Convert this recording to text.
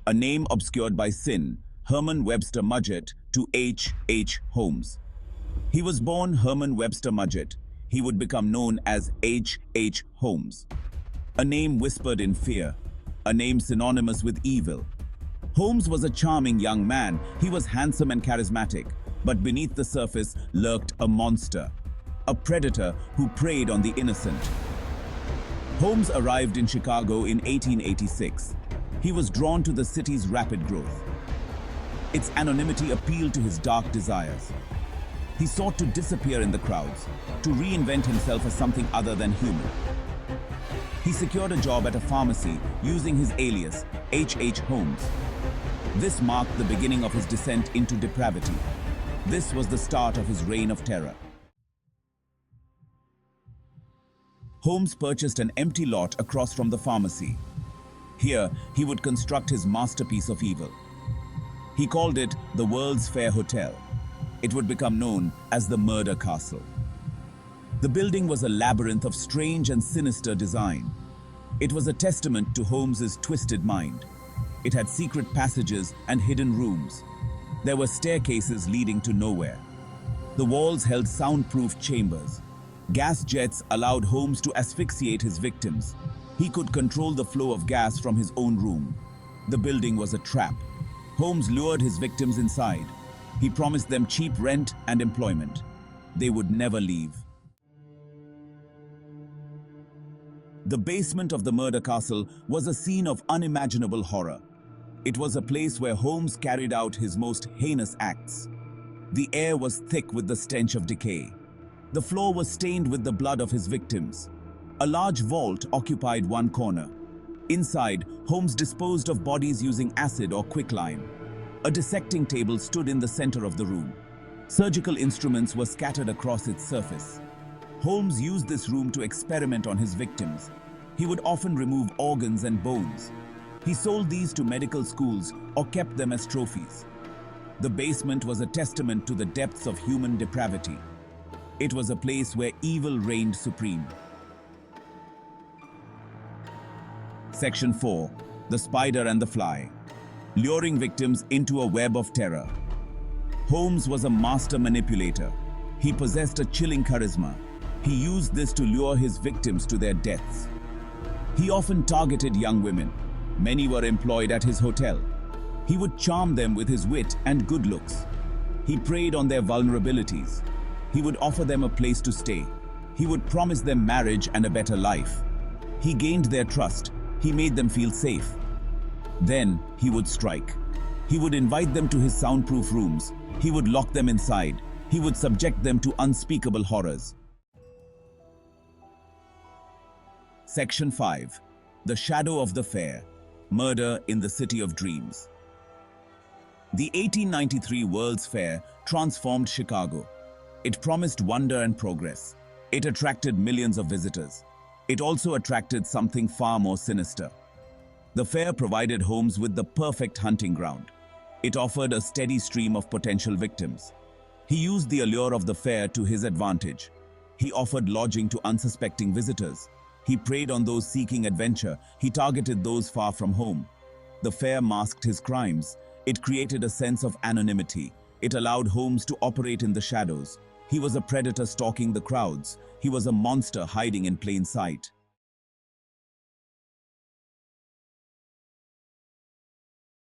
a name obscured by sin, Herman Webster Mudgett to H. Holmes. He was born Herman Webster Mudgett. He would become known as H. Holmes. A name whispered in fear, a name synonymous with evil. Holmes was a charming young man. He was handsome and charismatic, but beneath the surface lurked a monster, a predator who preyed on the innocent. Holmes arrived in Chicago in 1886. He was drawn to the city's rapid growth. Its anonymity appealed to his dark desires. He sought to disappear in the crowds, to reinvent himself as something other than human. He secured a job at a pharmacy using his alias, H. Holmes. This marked the beginning of his descent into depravity. This was the start of his reign of terror. Holmes purchased an empty lot across from the pharmacy. Here, he would construct his masterpiece of evil. He called it the World's Fair Hotel. It would become known as the Murder Castle. The building was a labyrinth of strange and sinister design. It was a testament to Holmes's twisted mind. It had secret passages and hidden rooms. There were staircases leading to nowhere. The walls held soundproof chambers. Gas jets allowed Holmes to asphyxiate his victims. He could control the flow of gas from his own room. The building was a trap. Holmes lured his victims inside. He promised them cheap rent and employment. They would never leave. The basement of the murder castle was a scene of unimaginable horror. It was a place where Holmes carried out his most heinous acts. The air was thick with the stench of decay. The floor was stained with the blood of his victims. A large vault occupied one corner. Inside, Holmes disposed of bodies using acid or quicklime. A dissecting table stood in the center of the room. Surgical instruments were scattered across its surface. Holmes used this room to experiment on his victims. He would often remove organs and bones. He sold these to medical schools or kept them as trophies. The basement was a testament to the depths of human depravity. It was a place where evil reigned supreme. Section 4. The Spider and the Fly. Luring victims into a web of terror. Holmes was a master manipulator. He possessed a chilling charisma. He used this to lure his victims to their deaths. He often targeted young women. Many were employed at his hotel. He would charm them with his wit and good looks. He preyed on their vulnerabilities. He would offer them a place to stay. He would promise them marriage and a better life. He gained their trust. He made them feel safe. Then he would strike. He would invite them to his soundproof rooms. He would lock them inside. He would subject them to unspeakable horrors. Section 5. The Shadow of the Fair. Murder in the City of Dreams. The 1893 World's Fair transformed Chicago. It promised wonder and progress. It attracted millions of visitors. It also attracted something far more sinister. The fair provided Holmes with the perfect hunting ground. It offered a steady stream of potential victims. He used the allure of the fair to his advantage. He offered lodging to unsuspecting visitors. He preyed on those seeking adventure. He targeted those far from home. The fair masked his crimes. It created a sense of anonymity. It allowed Holmes to operate in the shadows. He was a predator stalking the crowds. He was a monster hiding in plain sight.